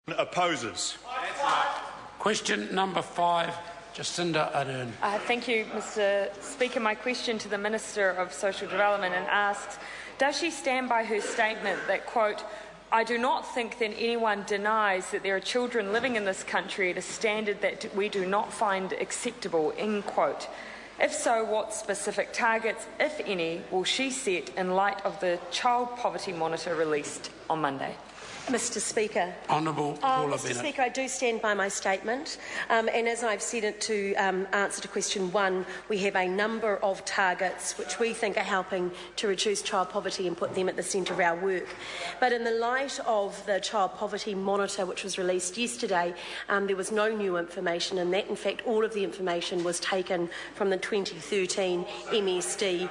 Opposes. Question number 5, Jacinda Ardern. Thank you, Mr. Speaker. My question to the Minister of Social Development and asks, does she stand by her statement that, quote, I do not think that anyone denies that there are children living in this country at a standard that we do not find acceptable, end quote. If so, what specific targets, if any, will she set in light of the Child Poverty Monitor released on Monday? Mr. Speaker. Honourable Paula Mr. Bennett. Speaker, I do stand by my statement, and as I've said it to answer to question 1, we have a number of targets which we think are helping to reduce child poverty and put them at the centre of our work. But in the light of the Child Poverty Monitor, which was released yesterday, there was no new information in that. In fact, all of the information was taken from the 2013 MSD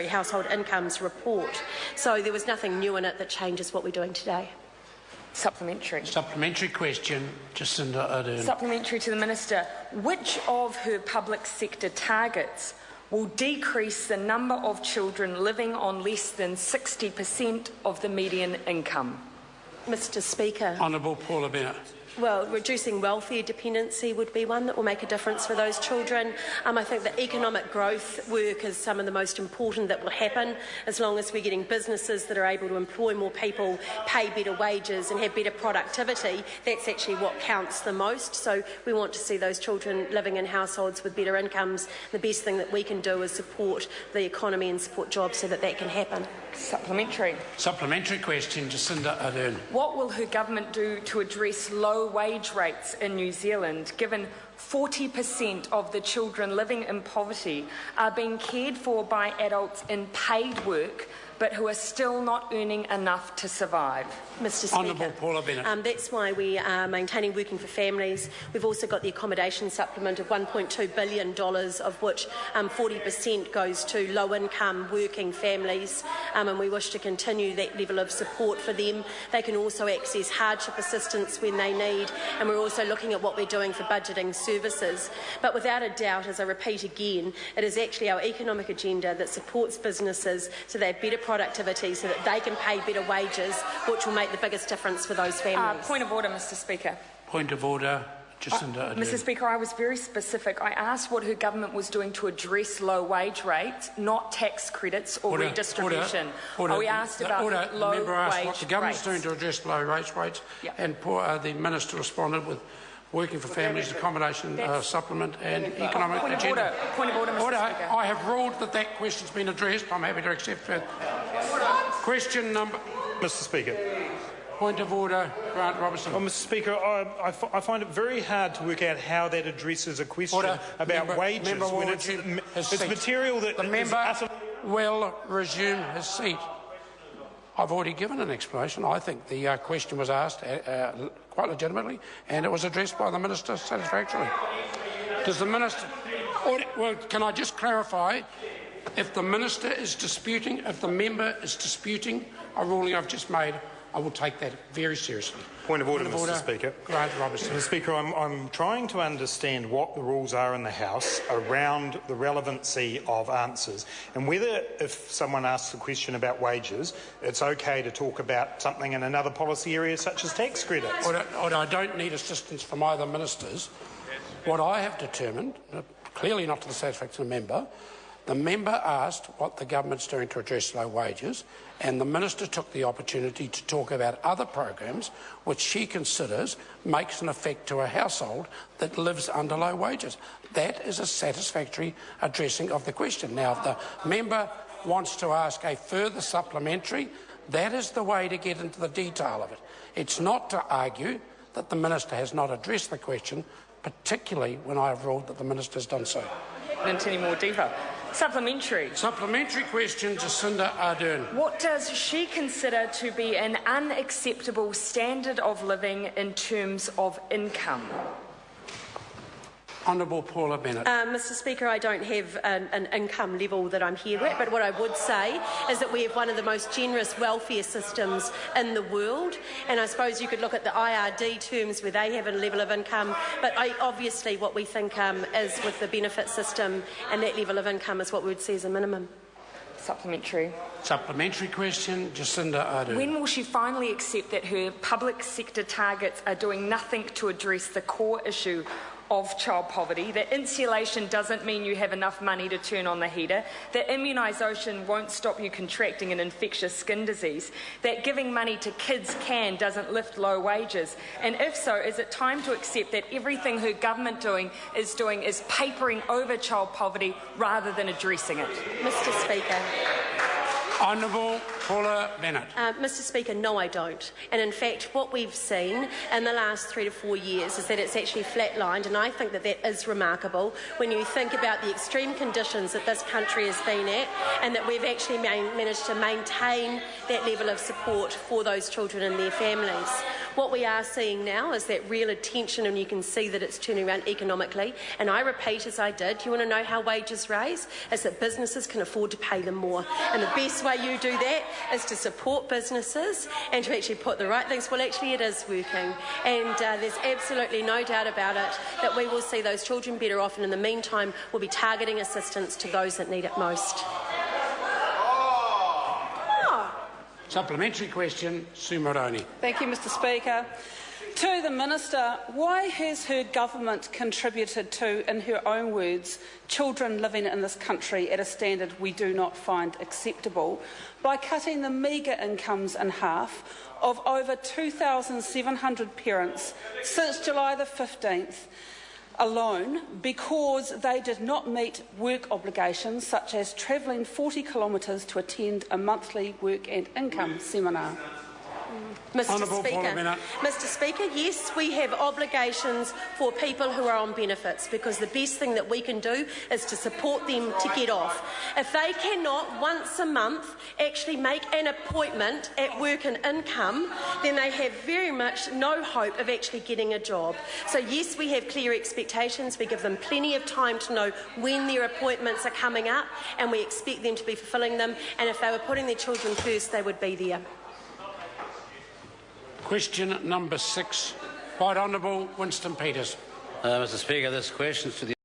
Household Incomes Report. So there was nothing new in it that changes what we're doing today. Supplementary. Supplementary question, Jacinda Ardern. Supplementary to the Minister. Which of her public sector targets will decrease the number of children living on less than 60% of the median income? Mr. Speaker. Honourable Paula Bennett. Well, reducing welfare dependency would be one that will make a difference for those children. I think that economic growth work is some of the most important that will happen as long as we're getting businesses that are able to employ more people, pay better wages and have better productivity. That's actually what counts the most. So we want to see those children living in households with better incomes. The best thing that we can do is support the economy and support jobs so that that can happen. Supplementary. Supplementary question, Jacinda Ardern. What will her government do to address low wage rates in New Zealand, given 40% of the children living in poverty are being cared for by adults in paid work, but who are still not earning enough to survive? Mr. Speaker. Honourable Paula Bennett. That's why we are maintaining Working for Families. We've also got the accommodation supplement of $1.2 billion, of which 40% goes to low-income working families, and we wish to continue that level of support for them. They can also access hardship assistance when they need, and we're also looking at what we're doing for budgeting services. But without a doubt, as I repeat again, it is actually our economic agenda that supports businesses so they have better productivity, so that they can pay better wages, which will make the biggest difference for those families. Point of order, Mr. Speaker. Point of order, Jacinda Ardern. Mr. Speaker, I was very specific. I asked what her government was doing to address low wage rates, not tax credits or redistribution. We asked about low wage rates. What the government's doing rates. to address low wage rates, and the Minister responded with Working for Families, accommodation supplement and economic agenda. Point of order, Mr. Speaker. I have ruled that that question's been addressed. I'm happy to accept that. Question number... Mr. Speaker. Point of order, Grant Robertson. Mr. Speaker, I find it very hard to work out how that addresses a question about wages when it's material that... The member will resume his seat. I've already given an explanation. I think the question was asked quite legitimately, and it was addressed by the Minister satisfactorily. Does the Minister... Well, can I just clarify? If the Minister is disputing, if the member is disputing a ruling I've just made, I will take that very seriously. Point of order, Mr. Speaker. Grant Robertson. Mr. Speaker, I'm trying to understand what the rules are in the House around the relevancy of answers, and whether, if someone asks a question about wages, it's okay to talk about something in another policy area such as tax credits. I don't need assistance from either ministers. What I have determined, clearly not to the satisfaction of the member, the member asked what the government's doing to address low wages, and the Minister took the opportunity to talk about other programs which she considers makes an effect to a household that lives under low wages. That is a satisfactory addressing of the question. Now, if the member wants to ask a further supplementary, that is the way to get into the detail of it. It's not to argue that the Minister has not addressed the question, particularly when I have ruled that the Minister has done so. Into any more detail. Supplementary. Supplementary question, Jacinda Ardern. What does she consider to be an unacceptable standard of living in terms of income? Honourable Paula Bennett. Mr. Speaker, I don't have an income level that I'm here at, but what I would say is that we have one of the most generous welfare systems in the world, and I suppose you could look at the IRD terms where they have a level of income, but obviously what we think is with the benefit system and that level of income is what we would see as a minimum. Supplementary. Supplementary question, Jacinda Ardern. When will she finally accept that her public sector targets are doing nothing to address the core issue of child poverty, that insulation doesn't mean you have enough money to turn on the heater, that immunisation won't stop you contracting an infectious skin disease, that giving money to kids doesn't lift low wages? And if so, is it time to accept that everything her government is papering over child poverty rather than addressing it? Mr. Speaker. Honourable Paula Bennett. Mr. Speaker, no, I don't. And in fact, what we've seen in the last 3 to 4 years is that it's actually flatlined, and I think that that is remarkable when you think about the extreme conditions that this country has been at, and that we've actually managed to maintain that level of support for those children and their families. What we are seeing now is that real attention, and you can see that it's turning around economically. And I repeat, as I did, you want to know how wages rise? Is that businesses can afford to pay them more. And the best way you do that is to support businesses and to actually put the right things. Well, actually, it is working. And there's absolutely no doubt about it that we will see those children better off. And in the meantime, we'll be targeting assistance to those that need it most. Supplementary question, Sue Moroney. Thank you, Mr. Speaker. To the Minister, why has her government contributed to, in her own words, children living in this country at a standard we do not find acceptable by cutting the meagre incomes in half of over 2,700 parents since July the 15th alone because they did not meet work obligations such as travelling 40 kilometres to attend a monthly work and income seminar? Mr. Speaker, yes, we have obligations for people who are on benefits, because the best thing that we can do is to support them to get off. If they cannot once a month actually make an appointment at work and income, then they have very much no hope of actually getting a job. So yes, we have clear expectations. We give them plenty of time to know when their appointments are coming up, and we expect them to be fulfilling them. And if they were putting their children first, they would be there. Question number 6, Right Honourable Winston Peters. Mr. Speaker, this question is to the